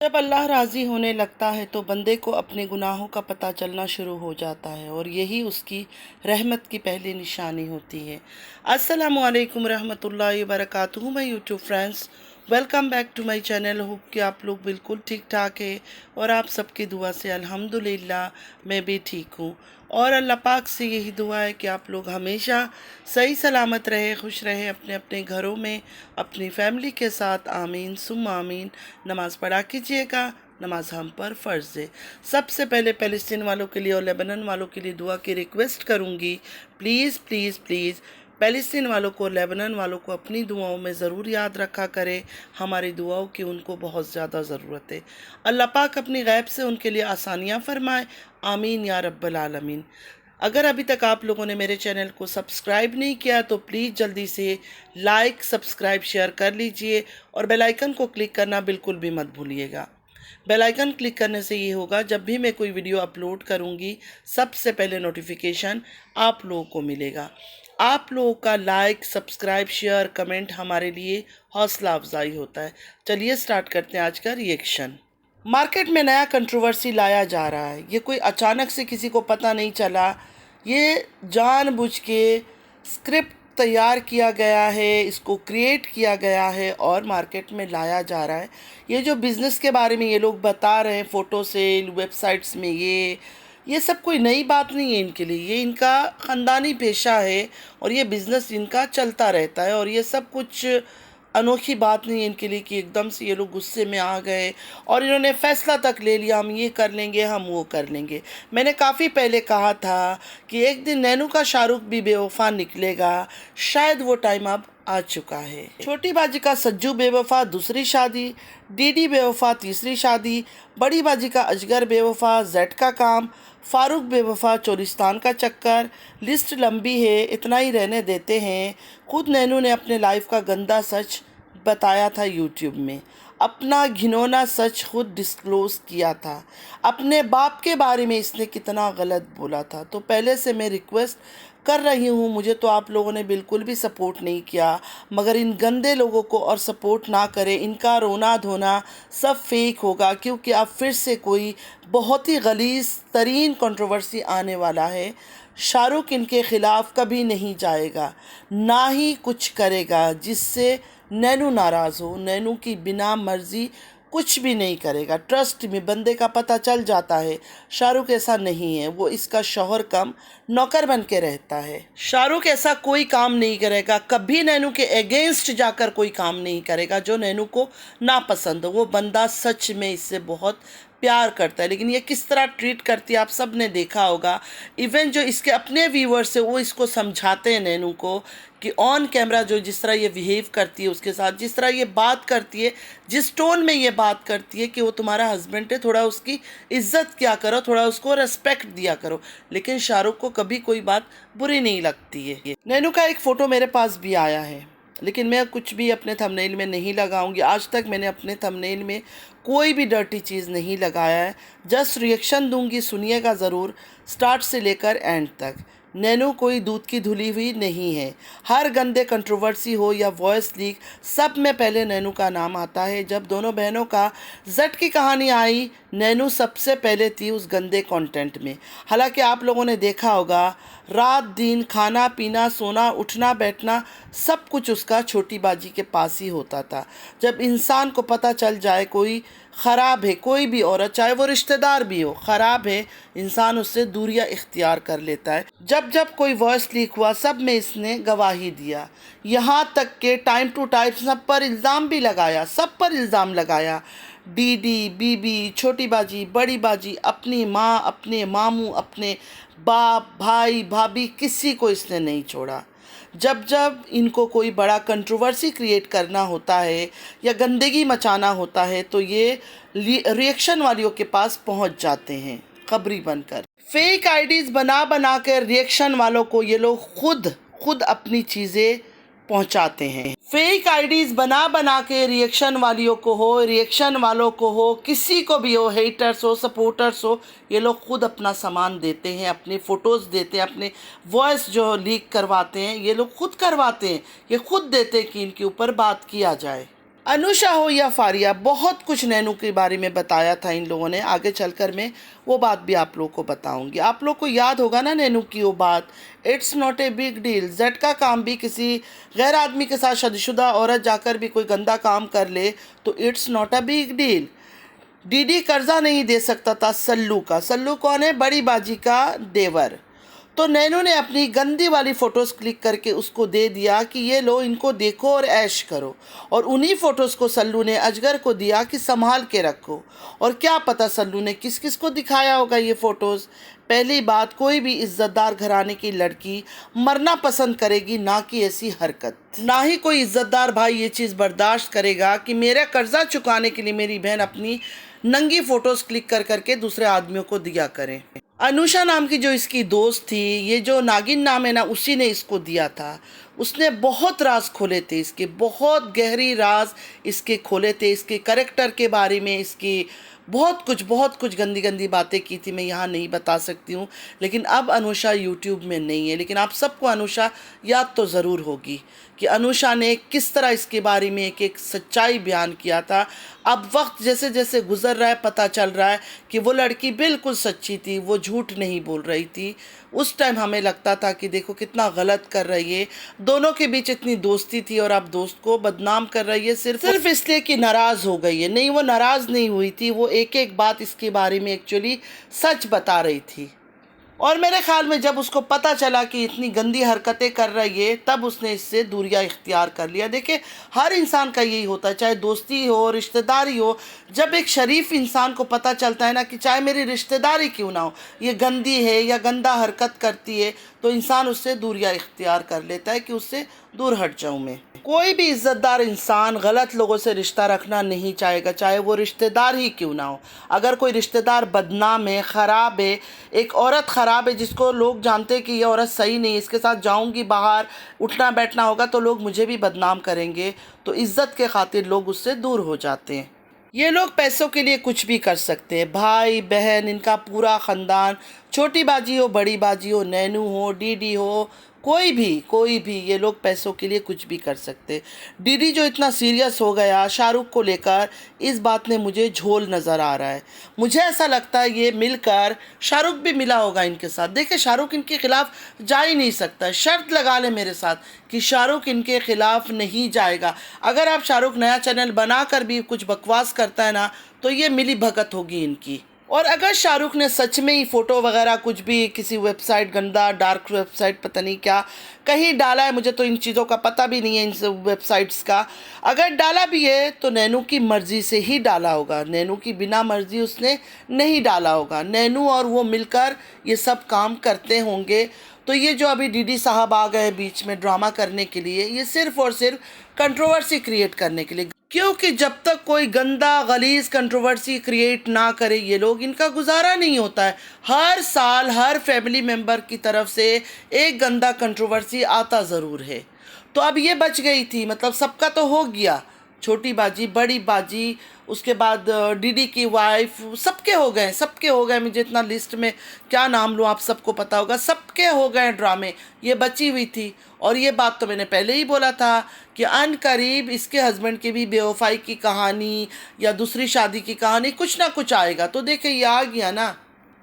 जब अल्लाह राज़ी होने लगता है तो बंदे को अपने गुनाहों का पता चलना शुरू हो जाता है और यही उसकी रहमत की पहली निशानी होती है। अस्सलामु अलैकुम रहमतुल्लाहि व बरकातुहू my YouTube friends, welcome back to my channel. Hope कि आप लोग बिल्कुल ठीक ठाक है और आप सबकी दुआ से अल्हम्दुलिल्लाह मैं भी ठीक हूँ। और अल्लाह पाक से यही दुआ है कि आप लोग हमेशा सही सलामत रहे, खुश रहे अपने अपने घरों में अपनी फैमिली के साथ। आमीन सुम आमीन। नमाज़ पढ़ा कीजिएगा, नमाज हम पर फ़र्ज़ है। सबसे पहले फ़लस्तीन वालों के लिए और लेबनान वालों के लिए दुआ की रिक्वेस्ट करूँगी। प्लीज़ प्लीज़ प्लीज़ फ़लस्तीन वालों को, लेबनान वालों को अपनी दुआओं में ज़रूर याद रखा करें। हमारी दुआओं की उनको बहुत ज़्यादा ज़रूरत है। अल्लाह पाक अपनी गैब से उनके लिए आसानियाँ फ़रमाए। आमीन या रब्बल आलमीन। अगर अभी तक आप लोगों ने मेरे चैनल को सब्सक्राइब नहीं किया तो प्लीज़ जल्दी से लाइक, सब्सक्राइब, शेयर कर लीजिए और बेल आइकन को क्लिक करना बिल्कुल भी मत भूलिएगा। बेल आइकन क्लिक करने से ये होगा, जब भी मैं कोई वीडियो अपलोड करूँगी सबसे पहले नोटिफिकेशन आप लोगों को मिलेगा। आप लोगों का लाइक, सब्सक्राइब, शेयर, कमेंट हमारे लिए हौसला अफजाई होता है। चलिए स्टार्ट करते हैं आज का रिएक्शन। मार्केट में नया कंट्रोवर्सी लाया जा रहा है। ये कोई अचानक से किसी को पता नहीं चला, ये जानबूझ के स्क्रिप्ट तैयार किया गया है, इसको क्रिएट किया गया है और मार्केट में लाया जा रहा है। ये जो बिज़नेस के बारे में ये लोग बता रहे हैं, फ़ोटो सेल, वेबसाइट्स में, ये सब कोई नई बात नहीं है इनके लिए। ये इनका ख़ानदानी पेशा है और ये बिज़नेस इनका चलता रहता है और ये सब कुछ अनोखी बात नहीं है इनके लिए कि एकदम से ये लोग गुस्से में आ गए और इन्होंने फ़ैसला तक ले लिया, हम ये कर लेंगे, हम वो कर लेंगे। मैंने काफ़ी पहले कहा था कि एक दिन नैनू का शाहरुख भी बेवफा निकलेगा, शायद वो टाइम अब आ चुका है। छोटी बाजी का सज्जू बेवफा दूसरी शादी, डीडी बेवफा तीसरी शादी, बड़ी बाजी का अजगर बेवफा, जेड का काम, फारूक बेवफा, चोलिस्तान का चक्कर। लिस्ट लंबी है, इतना ही रहने देते हैं। खुद नैनू ने अपने लाइफ का गंदा सच बताया था यूट्यूब में, अपना घिनौना सच खुद डिस्क्लोज़ किया था। अपने बाप के बारे में इसने कितना गलत बोला था। तो पहले से मैं रिक्वेस्ट कर रही हूँ, मुझे तो आप लोगों ने बिल्कुल भी सपोर्ट नहीं किया, मगर इन गंदे लोगों को और सपोर्ट ना करें। इनका रोना धोना सब फेक होगा, क्योंकि अब फिर से कोई बहुत ही गलीज़ तरीन कंट्रोवर्सी आने वाला है। शाहरुख इनके ख़िलाफ़ कभी नहीं जाएगा, ना ही कुछ करेगा जिससे नैनू नाराज़ हो। नैनू की बिना मर्ज़ी कुछ भी नहीं करेगा। ट्रस्ट में बंदे का पता चल जाता है। शाहरुख ऐसा नहीं है, वो इसका शौहर कम नौकर बन के रहता है। शाहरुख ऐसा कोई काम नहीं करेगा, कभी नैनू के अगेंस्ट जाकर कोई काम नहीं करेगा जो नैनू को नापसंद हो। वो बंदा सच में इससे बहुत प्यार करता है, लेकिन ये किस तरह ट्रीट करती है आप सब ने देखा होगा। इवन जो इसके अपने व्यूअर्स है वो इसको समझाते हैं नैनू को कि ऑन कैमरा जो जिस तरह ये बिहेव करती है उसके साथ, जिस तरह ये बात करती है, जिस टोन में ये बात करती है कि वो तुम्हारा हस्बैंड है, थोड़ा उसकी इज्जत किया करो, थोड़ा उसको रेस्पेक्ट दिया करो। लेकिन शाहरुख को कभी कोई बात बुरी नहीं लगती है। नैनू का एक फ़ोटो मेरे पास भी आया है, लेकिन मैं कुछ भी अपने थंबनेल में नहीं लगाऊंगी। आज तक मैंने अपने थंबनेल में कोई भी डर्टी चीज़ नहीं लगाया है, जस्ट रिएक्शन दूंगी, सुनिएगा ज़रूर स्टार्ट से लेकर एंड तक। नैनू कोई दूध की धुली हुई नहीं है। हर गंदे कंट्रोवर्सी हो या वॉइस लीक, सब में पहले नैनू का नाम आता है। जब दोनों बहनों का जट की कहानी आई, नैनू सबसे पहले थी उस गंदे कंटेंट में। हालांकि आप लोगों ने देखा होगा, रात दिन खाना पीना, सोना, उठना बैठना सब कुछ उसका छोटी बाजी के पास ही होता था। जब इंसान को पता चल जाए कोई ख़राब है, कोई भी औरत चाहे वो रिश्तेदार भी हो, ख़राब है, इंसान उससे दूरियां इख्तियार कर लेता है। जब जब कोई वॉइस लीक हुआ सब में इसने गवाही दिया, यहाँ तक के टाइम टू टाइम सब पर इल्ज़ाम भी लगाया, सब पर इल्ज़ाम लगाया। डीडी, बीबी, छोटी बाजी, बड़ी बाजी, अपनी माँ, अपने मामू, अपने बाप, भाई, भाभी, किसी को इसने नहीं छोड़ा। जब जब इनको कोई बड़ा कंट्रोवर्सी क्रिएट करना होता है या गंदगी मचाना होता है तो ये रिएक्शन वालियों के पास पहुंच जाते हैं खबरी बनकर। फेक आईडीज़ बना बना कर रिएक्शन वालों को ये लोग खुद अपनी चीज़ें पहुंचाते हैं। फेक आईडीज़ बना बना के रिएक्शन वालियों को हो, रिएक्शन वालों को हो, किसी को भी हो, हेटर्स हो, सपोर्टर्स हो, ये लोग खुद अपना सामान देते हैं, अपने फ़ोटोज़ देते हैं, अपने वॉइस जो लीक करवाते हैं ये लोग खुद करवाते हैं, ये खुद देते हैं कि इनके ऊपर बात किया जाए। अनुषा हो या फारिया, बहुत कुछ नैनू के बारे में बताया था इन लोगों ने। आगे चलकर मैं वो बात भी आप लोग को बताऊंगी। आप लोग को याद होगा ना नैनू की वो बात, it's not a big deal. Z का काम भी किसी गैर आदमी के साथ शादीशुदा औरत जाकर भी कोई गंदा काम कर ले तो it's not a big deal. DD कर्जा नहीं दे सकता था सल्लू का। सल्लू कौन है? बड़ी बाजी का देवर। तो नैनू ने अपनी गंदी वाली फ़ोटोज़ क्लिक करके उसको दे दिया कि ये लो, इनको देखो और ऐश करो। और उन्हीं फ़ोटोज़ को सल्लू ने अजगर को दिया कि संभाल के रखो। और क्या पता सल्लू ने किस किस को दिखाया होगा ये फ़ोटोज़। पहली बात, कोई भी इज़्ज़तदार घराने की लड़की मरना पसंद करेगी, ना कि ऐसी हरकत। ना ही कोई इज़्ज़तदार भाई ये चीज़ बर्दाश्त करेगा कि मेरा कर्जा चुकाने के लिए मेरी बहन अपनी नंगी फ़ोटोज़ क्लिक कर करके दूसरे आदमियों को दिया करें। अनुषा नाम की जो इसकी दोस्त थी, ये जो नागिन नाम है ना, उसी ने इसको दिया था। उसने बहुत राज खोले थे इसके, बहुत गहरी राज इसके खोले थे, इसके करेक्टर के बारे में, इसकी बहुत कुछ गंदी गंदी बातें की थी। मैं यहाँ नहीं बता सकती हूँ। लेकिन अब अनुषा यूट्यूब में नहीं है, लेकिन आप सबको अनुषा याद तो ज़रूर होगी कि अनुषा ने किस तरह इसके बारे में एक एक सच्चाई बयान किया था। अब वक्त जैसे जैसे गुजर रहा है पता चल रहा है कि वो लड़की बिल्कुल सच्ची थी, वो झूठ नहीं बोल रही थी। उस टाइम हमें लगता था कि देखो कितना गलत कर रही है, दोनों के बीच इतनी दोस्ती थी और अब दोस्त को बदनाम कर रही है सिर्फ इसलिए कि नाराज़ हो गई है। नहीं, वो नाराज़ नहीं हुई थी, वो एक एक बात इसके बारे में एक्चुअली सच बता रही थी। और मेरे ख्याल में जब उसको पता चला कि इतनी गंदी हरकतें कर रही है, तब उसने इससे दूरियां इख्तियार कर लिया। देखिए, हर इंसान का यही होता है, चाहे दोस्ती हो, रिश्तेदारी हो। जब एक शरीफ इंसान को पता चलता है ना कि चाहे मेरी रिश्तेदारी क्यों ना हो, ये गंदी है या गंदा हरकत करती है, तो इंसान उससे दूरियां इख्तियार कर लेता है कि उससे दूर हट जाऊं मैं। कोई भी इज़्ज़तदार इंसान गलत लोगों से रिश्ता रखना नहीं चाहेगा, चाहे वो रिश्तेदार ही क्यों ना हो। अगर कोई रिश्तेदार बदनाम है, ख़राब है, एक औरत ख़राब है जिसको लोग जानते हैं कि ये औरत सही नहीं, इसके साथ जाऊंगी बाहर, उठना बैठना होगा तो लोग मुझे भी बदनाम करेंगे, तो इज़्ज़त के खातिर लोग उससे दूर हो जाते हैं। ये लोग पैसों के लिए कुछ भी कर सकते हैं। भाई बहन, इनका पूरा ख़ानदान, छोटी बाजी हो, बड़ी बाजी हो, नैनू हो, डीडी हो, कोई भी ये लोग पैसों के लिए कुछ भी कर सकते। डीडी जो इतना सीरियस हो गया शाहरुख को लेकर, इस बात ने मुझे झोल नज़र आ रहा है। मुझे ऐसा लगता है ये मिलकर, शाहरुख भी मिला होगा इनके साथ। देखिए, शाहरुख इनके ख़िलाफ़ जा ही नहीं सकता। शर्त लगा ले मेरे साथ कि शाहरुख इनके ख़िलाफ़ नहीं जाएगा। अगर आप शाहरुख नया चैनल बनाकर भी कुछ बकवास करता है ना, तो ये मिली भगत होगी इनकी। और अगर शाहरुख ने सच में ही फ़ोटो वगैरह कुछ भी किसी वेबसाइट, गंदा डार्क वेबसाइट पता नहीं क्या कहीं डाला है, मुझे तो इन चीज़ों का पता भी नहीं है, इन सब वेबसाइट्स का। अगर डाला भी है तो नैनू की मर्ज़ी से ही डाला होगा, नैनू की बिना मर्ज़ी उसने नहीं डाला होगा। नैनू और वो मिलकर ये सब काम करते होंगे। तो ये जो अभी डीडी साहब आ गए बीच में ड्रामा करने के लिए, ये सिर्फ़ और सिर्फ कंट्रोवर्सी क्रिएट करने के लिए, क्योंकि जब तक कोई गंदा गलीज कंट्रोवर्सी क्रिएट ना करे ये लोग, इनका गुजारा नहीं होता है। हर साल हर फैमिली मेम्बर की तरफ से एक गंदा कंट्रोवर्सी आता ज़रूर है। तो अब ये बच गई थी, मतलब सबका तो हो गया, छोटी बाजी, बड़ी बाजी, उसके बाद डीडी की वाइफ, सबके हो गए। मुझे इतना लिस्ट में क्या नाम लूँ, आप सबको पता होगा, सबके हो गए ड्रामे। ये बची हुई थी। और ये बात तो मैंने पहले ही बोला था कि अनकरीब इसके हस्बैंड की भी बेवफाई की कहानी या दूसरी शादी की कहानी कुछ ना कुछ आएगा। तो देखिए, ये आ गया ना,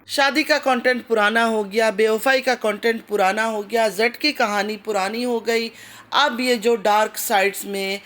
शादी का कंटेंट पुराना हो गया, बेवफाई का कंटेंट पुराना हो गया, जेड की कहानी पुरानी हो गई। अब ये जो डार्क साइट्स में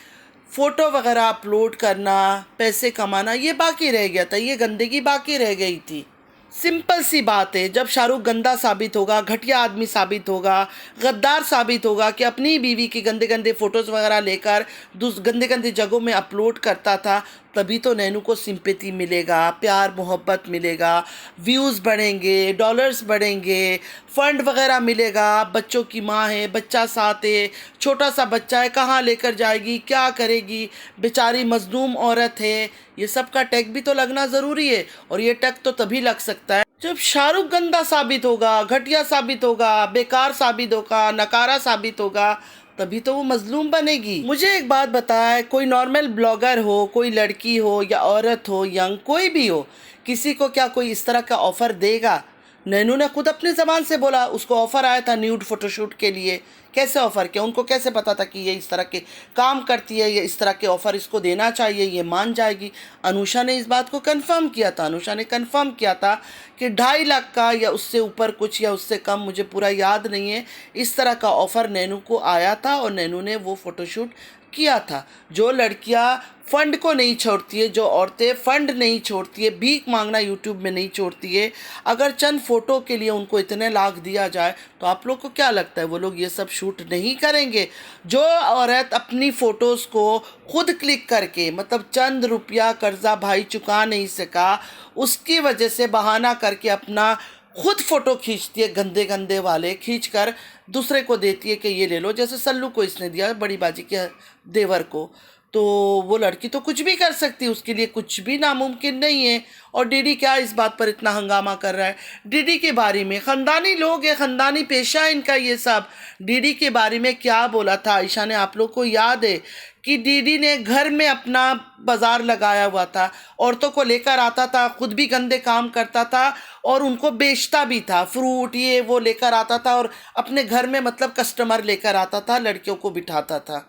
फ़ोटो वगैरह अपलोड करना, पैसे कमाना, ये बाकी रह गया था, ये गंदगी बाकी रह गई थी। सिंपल सी बात है, जब शाहरुख गंदा साबित होगा, घटिया आदमी साबित होगा, गद्दार साबित होगा कि अपनी बीवी की गंदे गंदे फ़ोटोज़ वगैरह लेकर गंदे गंदे जगहों में अपलोड करता था, तभी तो नैनू को सिंपैथी मिलेगा, प्यार मोहब्बत मिलेगा, व्यूज़ बढ़ेंगे, डॉलर्स बढ़ेंगे, फ़ंड वगैरह मिलेगा। बच्चों की माँ है, बच्चा साथ है, छोटा सा बच्चा है, कहाँ लेकर जाएगी, क्या करेगी, बेचारी मजलूम औरत है, ये सब का टैग भी तो लगना ज़रूरी है। और ये टैग तो तभी लग सकता है जब शाहरुख गंदा साबित होगा, घटिया साबित होगा, बेकार साबित होगा, नकारा साबित होगा, तभी तो वो मजलूम बनेगी। मुझे एक बात बताए, कोई नॉर्मल ब्लॉगर हो, कोई लड़की हो या औरत हो, यंग कोई भी हो, किसी को क्या कोई इस तरह का ऑफ़र देगा? नैनू ने खुद अपनी ज़बान से बोला, उसको ऑफ़र आया था न्यूड फ़ोटोशूट के लिए। कैसे ऑफ़र किया, उनको कैसे पता था कि ये इस तरह के काम करती है, ये इस तरह के ऑफ़र इसको देना चाहिए, ये मान जाएगी। अनुषा ने इस बात को कंफर्म किया था। अनुषा ने कंफर्म किया था कि 2.5 लाख का या उससे ऊपर कुछ या उससे कम, मुझे पूरा याद नहीं है, इस तरह का ऑफ़र नैनू को आया था और नैनू ने वो फ़ोटोशूट किया था। जो लड़कियां फंड को नहीं छोड़ती है, जो औरतें फंड नहीं छोड़ती है, भीख मांगना यूट्यूब में नहीं छोड़ती है, अगर चंद फ़ोटो के लिए उनको इतने लाख दिया जाए तो आप लोग को क्या लगता है वो लोग ये सब शूट नहीं करेंगे? जो औरत अपनी फ़ोटोज़ को खुद क्लिक करके, मतलब चंद रुपया कर्जा भाई चुका नहीं सका, उसकी वजह से बहाना करके अपना खुद फ़ोटो खींचती है, गंदे गंदे वाले खींच कर दूसरे को देती है कि ये ले लो। जैसे सल्लू को इसने दिया, बड़ी बाजी के देवर को। तो वो लड़की तो कुछ भी कर सकती है, उसके लिए कुछ भी नामुमकिन नहीं है। और डीडी क्या इस बात पर इतना हंगामा कर रहा है? डीडी के बारे में, ख़ानदानी लोग हैं, ख़ानदानी पेशा है इनका ये सब। डीडी के बारे में क्या बोला था आयशा ने, आप लोग को याद है कि डीडी ने घर में अपना बाज़ार लगाया हुआ था, औरतों को लेकर आता था, खुद भी गंदे काम करता था और उनको बेचता भी था, फ्रूट ये वो लेकर आता था और अपने घर में मतलब कस्टमर लेकर आता था, लड़कियों को बिठाता था।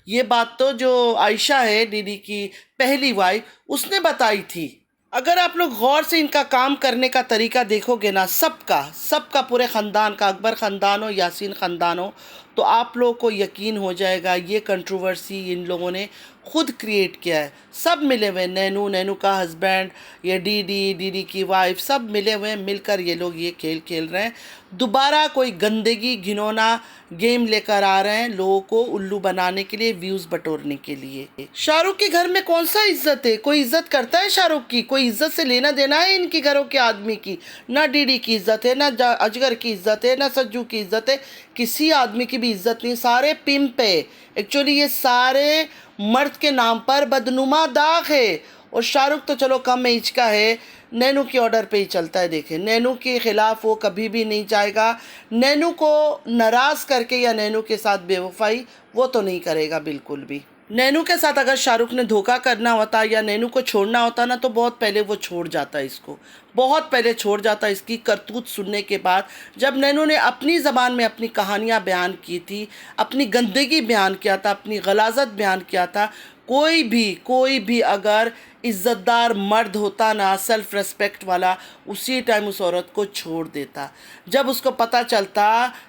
ये बात तो जो आयशा है डीडी की पहली वाइफ, उसने बताई थी। अगर आप लोग गौर से इनका काम करने का तरीका देखोगे ना, सबका पूरे ख़ानदान का, अकबर ख़ानदान हो, यासीन ख़ानदान हो, तो आप लोगों को यकीन हो जाएगा ये कंट्रोवर्सी इन लोगों ने खुद क्रिएट किया है। सब मिले हुए, नैनू का हस्बैंड, ये डीडी की वाइफ, सब मिले हुए, मिलकर ये लोग ये खेल खेल रहे हैं। दोबारा कोई गंदगी घिनौना गेम लेकर आ रहे हैं लोगों को उल्लू बनाने के लिए, व्यूज़ बटोरने के लिए। शाहरुख के घर में कौन सा इज्जत है? कोई इज्जत करता है शाहरुख की? कोई इज्जत से लेना देना है इनके घरों के आदमी की? ना डीडी की इज्जत है, ना अजगर की इज्जत है, ना सज्जू की इज्जत है, किसी आदमी की भी इज्जत नहीं। सारे पिंप है एक्चुअली, ये सारे मर्द के नाम पर बदनुमा दाग है। और शाहरुख तो चलो कम एज का है, नैनू के ऑर्डर पे ही चलता है। देखें, नैनू के ख़िलाफ़ वो कभी भी नहीं जाएगा। नैनू को नाराज़ करके या नैनू के साथ बेवफाई वो तो नहीं करेगा बिल्कुल भी। नैनू के साथ अगर शाहरुख ने धोखा करना होता या नैनू को छोड़ना होता ना, तो बहुत पहले वो छोड़ जाता इसको, बहुत पहले छोड़ जाता। इसकी करतूत सुनने के बाद, जब नैनू ने अपनी ज़बान में अपनी कहानियाँ बयान की थी, अपनी गंदगी बयान किया था, अपनी गलाजत बयान किया था, कोई भी अगर इज़्ज़तदार मर्द होता ना, सेल्फ़ रेस्पेक्ट वाला, उसी टाइम उस औरत को छोड़ देता। जब उसको पता चलता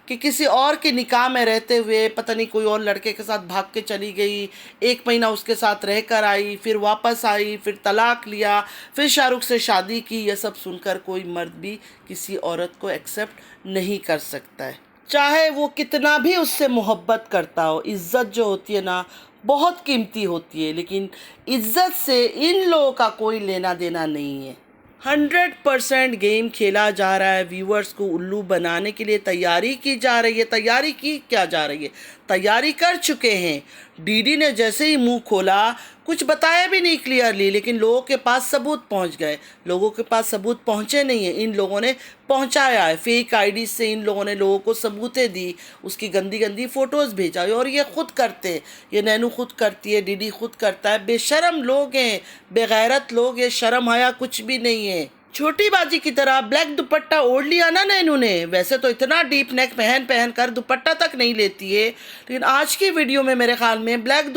कि किसी और के निकाह में रहते हुए पता नहीं कोई और लड़के के साथ भाग के चली गई, 1 महीना उसके साथ रह कर आई, फिर वापस आई, फिर तलाक लिया, फिर शाहरुख से शादी की, यह सब सुनकर कोई मर्द भी किसी औरत को एक्सेप्ट नहीं कर सकता है, चाहे वो कितना भी उससे मोहब्बत करता हो। इज़्ज़त जो होती है ना, बहुत कीमती होती है, लेकिन इज़्ज़त से इन लोगों का कोई लेना देना नहीं है। 100% गेम खेला जा रहा है, व्यूअर्स को उल्लू बनाने के लिए तैयारी की जा रही है। तैयारी की क्या जा रही है? तैयारी कर चुके हैं। डीडी ने जैसे ही मुंह खोला, कुछ बताया भी नहीं क्लियरली, लेकिन लोगों के पास सबूत पहुंच गए। लोगों के पास सबूत पहुंचे नहीं है, इन लोगों ने पहुंचाया है। फेक आईडी से इन लोगों ने लोगों को सबूतें दी, उसकी गंदी गंदी फ़ोटोज़ भेजा। और ये खुद करते हैं, ये नैनू खुद करती है, डीडी खुद करता है। बेशरम लोग हैं, बेगैरत लोग हैं, शर्म हया कुछ भी नहीं है। छोटी बाजी की तरह ब्लैक दुपट्टा ओढ़ लिया ना नैनू ने। वैसे तो इतना डीप नेक पहन कर दुपट्टा तक नहीं लेती है, लेकिन आज की वीडियो में मेरे ख्याल में ब्लैक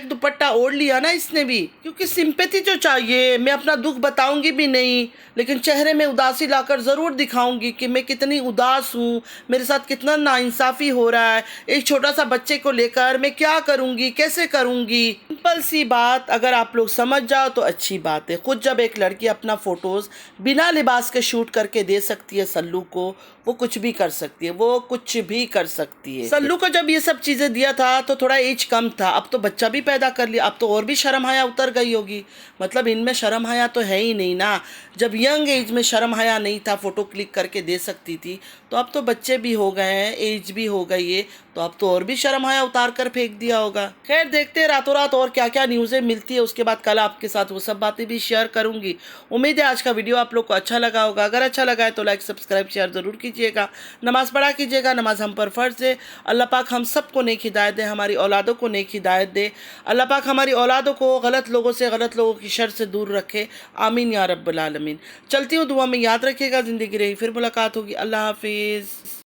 दुपट्टा ओढ़ लिया ना इसने भी, क्योंकि सिंपैथी जो चाहिए। मैं अपना दुख बताऊंगी भी नहीं, लेकिन चेहरे में उदासी लाकर ज़रूर दिखाऊंगी कि मैं कितनी उदास हूँ, मेरे साथ कितना नाइंसाफ़ी हो रहा है। एक छोटा सा बच्चे को लेकर मैं क्या करूँगी, कैसे करूँगी। सिंपल सी बात, अगर आप लोग समझ जाओ तो अच्छी बात है। खुद जब एक लड़की अपना फ़ोटोज़ बिना लिबास के शूट करके दे सकती है सल्लू को, वो कुछ भी कर सकती है, वो कुछ भी कर सकती है। सल्लू को जब ये सब चीज़ें दिया था तो थोड़ा एज कम था, अब तो बच्चा भी पैदा कर लिया, अब तो और भी शर्म हया उतर गई होगी। मतलब इनमें शर्म हया तो है ही नहीं ना। जब यंग एज में शर्म हया नहीं था, फ़ोटो क्लिक करके दे सकती थी, तो अब तो बच्चे भी हो गए हैं, एज भी हो गई है, तो अब तो और भी शर्म हया उतार कर फेंक दिया होगा। खैर देखते हैं रातों रात और क्या क्या न्यूज़ें मिलती है, उसके बाद कल आपके साथ वो सब बातें भी शेयर करूँगी। उम्मीद है आज का वीडियो आप लोग को अच्छा लगा होगा। अगर अच्छा लगा है तो लाइक सब्सक्राइब शेयर ज़रूर कीजिएगा। नमाज़ पढ़ा कीजिएगा, नमाज हम पर फ़र्ज़ है। अल्लाह पाक हम सबको नेक हिदायत दे, हमारी औलादों को नेक हिदायत दे। अल्लाह पाक हमारी औलादों को गलत लोगों की शर से दूर रखे। आमीन या रब्बल आलमीन। चलती हूँ, दुआ में याद रखिएगा। ज़िंदगी रही फिर मुलाकात होगी। अल्लाह हाफिज़।